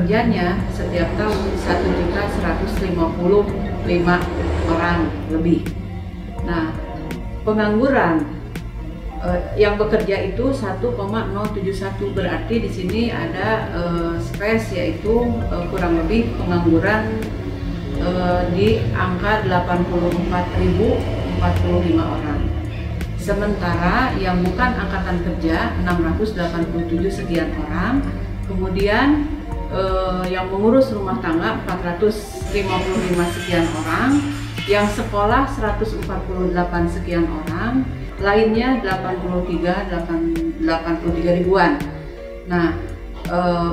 pekerjanya setiap tahun 1.155 orang lebih. Nah, pengangguran yang bekerja itu 1,071, berarti di sini ada space, yaitu kurang lebih pengangguran di angka 84.045 orang. Sementara yang bukan angkatan kerja 687 sekian orang, kemudian yang mengurus rumah tangga 455 sekian orang, yang sekolah 148 sekian orang, lainnya 83 ribuan. Nah,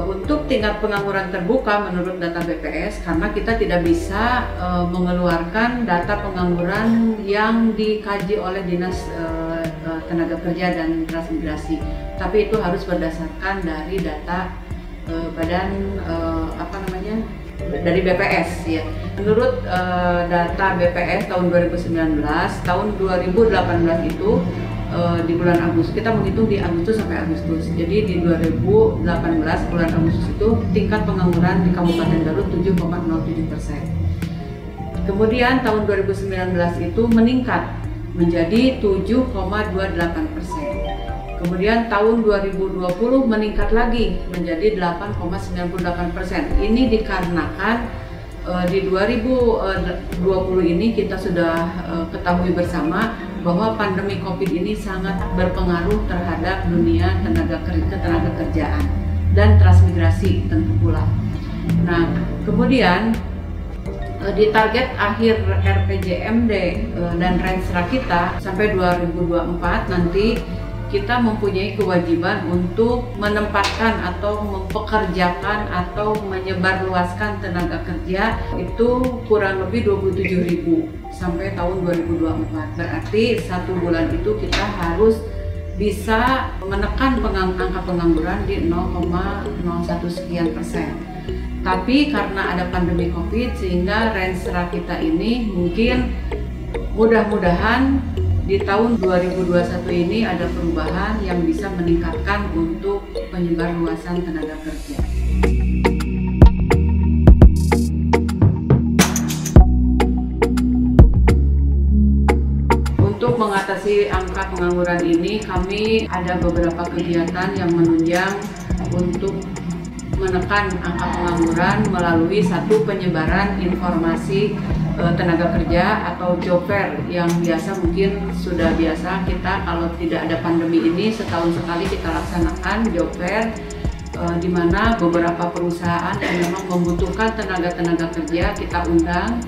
untuk tingkat pengangguran terbuka menurut data BPS, karena kita tidak bisa mengeluarkan data pengangguran yang dikaji oleh Dinas Tenaga Kerja dan Transmigrasi, tapi itu harus berdasarkan dari data dari BPS ya. Menurut data BPS tahun 2019, tahun 2018 itu di bulan Agustus, kita menghitung di Agustus sampai Agustus. Jadi di 2018 bulan Agustus itu tingkat pengangguran di Kabupaten Garut 7,07%. Kemudian tahun 2019 itu meningkat menjadi 7,28%. Kemudian tahun 2020 meningkat lagi menjadi 8,98%. Ini dikarenakan di 2020 ini kita sudah ketahui bersama bahwa pandemi COVID ini sangat berpengaruh terhadap dunia ketenaga kerjaan dan transmigrasi tentu pula. Nah, kemudian di target akhir RPJMD dan Renstra kita sampai 2024 nanti kita mempunyai kewajiban untuk menempatkan atau mempekerjakan atau menyebarluaskan tenaga kerja itu kurang lebih 27.000 sampai tahun 2024. Berarti satu bulan itu kita harus bisa menekan angka pengangguran di 0,01 sekian persen. Tapi karena ada pandemi COVID sehingga Renstra kita ini mungkin mudah-mudahan di tahun 2021 ini ada perubahan yang bisa meningkatkan untuk penyebarluasan tenaga kerja. Untuk mengatasi angka pengangguran ini, kami ada beberapa kegiatan yang menunjang untuk menekan angka pengangguran melalui satu penyebaran informasi tenaga kerja atau job fair yang biasa mungkin sudah biasa kita kalau tidak ada pandemi ini setahun sekali kita laksanakan job fair di mana beberapa perusahaan yang memang membutuhkan tenaga kerja kita undang,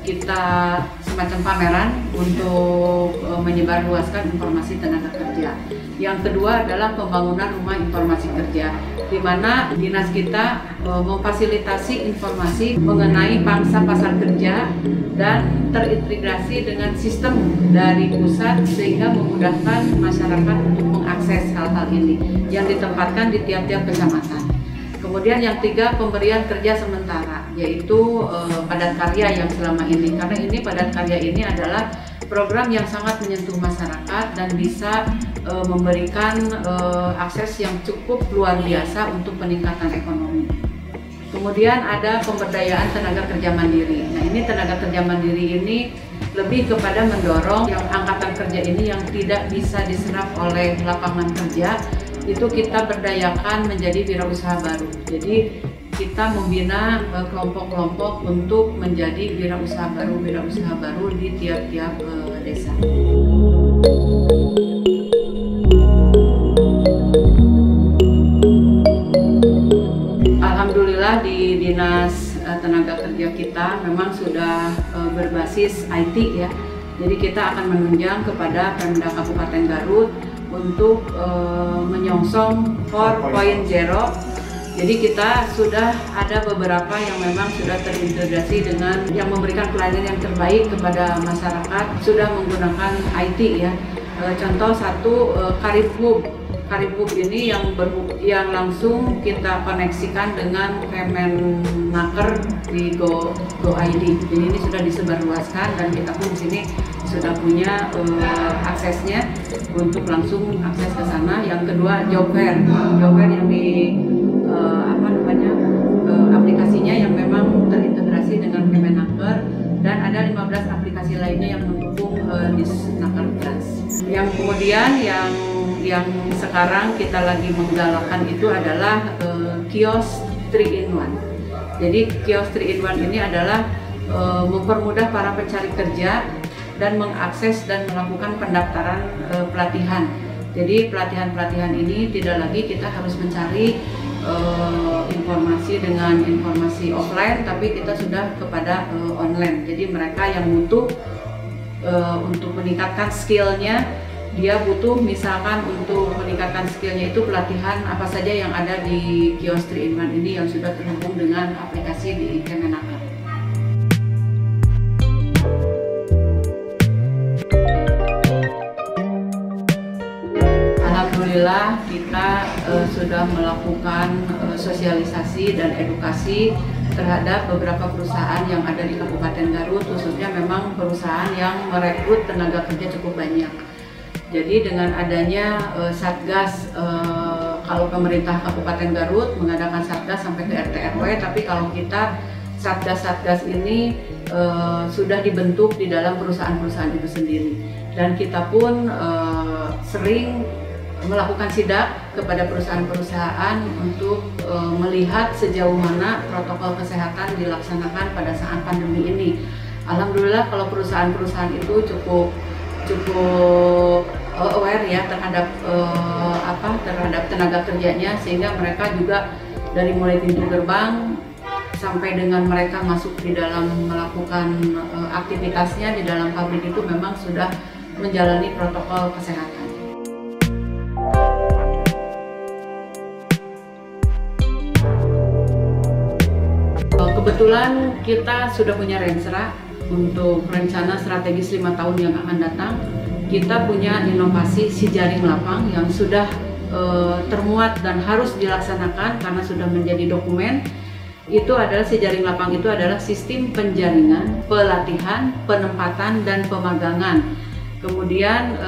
kita semacam pameran untuk menyebarluaskan informasi tenaga kerja. Yang kedua adalah pembangunan rumah informasi kerja, di mana dinas kita memfasilitasi informasi mengenai pangsa pasar kerja dan terintegrasi dengan sistem dari pusat sehingga memudahkan masyarakat untuk mengakses hal-hal ini yang ditempatkan di tiap-tiap kecamatan. Kemudian yang tiga, pemberian kerja sementara, yaitu padat karya yang selama ini, karena ini padat karya ini adalah program yang sangat menyentuh masyarakat dan bisa memberikan akses yang cukup luar biasa untuk peningkatan ekonomi. Kemudian ada pemberdayaan tenaga kerja mandiri. Nah, ini tenaga kerja mandiri ini lebih kepada mendorong yang angkatan kerja ini yang tidak bisa diserap oleh lapangan kerja, itu kita berdayakan menjadi wirausaha baru. Jadi kita membina kelompok-kelompok untuk menjadi wirausaha baru di tiap-tiap desa. Alhamdulillah di Dinas Tenaga Kerja kita memang sudah berbasis IT ya. Jadi kita akan menunjang kepada Pemda Kabupaten Garut untuk menyongsong 4.0. Jadi kita sudah ada beberapa yang memang sudah terintegrasi dengan yang memberikan pelayanan yang terbaik kepada masyarakat, sudah menggunakan IT ya. Contoh satu Karibhub ini yang langsung kita koneksikan dengan Kemenaker di GoID. Jadi ini sudah disebarluaskan dan kita pun di sini sudah punya aksesnya untuk langsung akses ke sana. Yang kedua job fair yang aplikasinya yang memang terintegrasi dengan Kemenaker, dan ada 15 aplikasi lainnya yang mendukung Disnaker Trans. Yang kemudian yang sekarang kita lagi menggalakkan itu adalah kios 3-in-1. Jadi kios 3-in-1 ini adalah mempermudah para pencari kerja dan mengakses dan melakukan pendaftaran pelatihan. Jadi pelatihan-pelatihan ini tidak lagi kita harus mencari informasi dengan informasi offline, tapi kita sudah kepada online. Jadi mereka yang butuh untuk meningkatkan skillnya, dia butuh misalkan untuk meningkatkan skillnya itu pelatihan apa saja yang ada di kios 3-in-1 ini yang sudah terhubung dengan aplikasi di Kemenaker. Alhamdulillah kita sudah melakukan sosialisasi dan edukasi terhadap beberapa perusahaan yang ada di Kabupaten Garut, khususnya memang perusahaan yang merekrut tenaga kerja cukup banyak. Jadi dengan adanya Satgas, kalau pemerintah Kabupaten Garut mengadakan Satgas sampai ke RT RW, tapi kalau kita Satgas-Satgas ini sudah dibentuk di dalam perusahaan-perusahaan itu sendiri. Dan kita pun sering melakukan sidak kepada perusahaan-perusahaan untuk melihat sejauh mana protokol kesehatan dilaksanakan pada saat pandemi ini. Alhamdulillah kalau perusahaan-perusahaan itu cukup aware ya terhadap terhadap tenaga kerjanya, sehingga mereka juga dari mulai pintu gerbang sampai dengan mereka masuk di dalam melakukan aktivitasnya di dalam pabrik itu memang sudah menjalani protokol kesehatan. Kebetulan kita sudah punya Rensra untuk rencana strategis 5 tahun yang akan datang. Kita punya inovasi si jaring lapang yang sudah termuat dan harus dilaksanakan karena sudah menjadi dokumen. Itu adalah si jaring lapang itu adalah sistem penjaringan, pelatihan, penempatan, dan pemagangan. Kemudian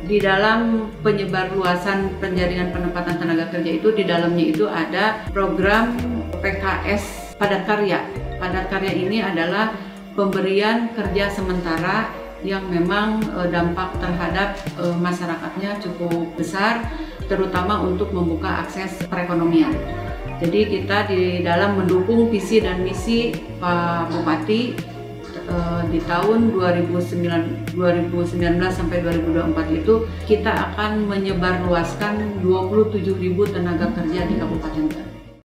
di dalam penyebarluasan penjaringan penempatan tenaga kerja itu di dalamnya itu ada program PKS Padat Karya. Padat karya ini adalah pemberian kerja sementara yang memang dampak terhadap masyarakatnya cukup besar, terutama untuk membuka akses perekonomian. Jadi kita di dalam mendukung visi dan misi Pak Bupati di tahun 2019 sampai 2024 itu kita akan menyebarluaskan 27.000 tenaga kerja di Kabupaten Garut.